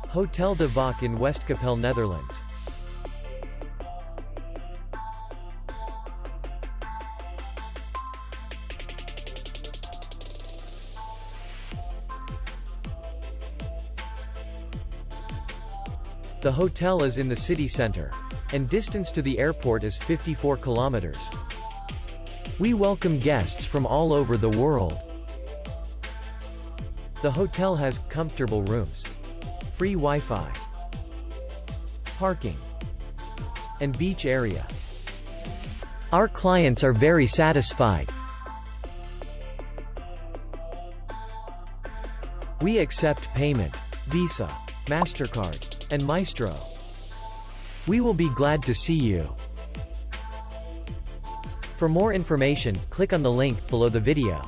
Hotel de Valk in Westkapelle, Netherlands. The hotel is in the city center, and distance to the airport is 54 kilometers. We welcome guests from all over the world. The hotel has comfortable rooms, free Wi-Fi, parking, and beach area. Our clients are very satisfied. We accept payment, Visa, MasterCard, and Maestro. We will be glad to see you. For more information, click on the link below the video.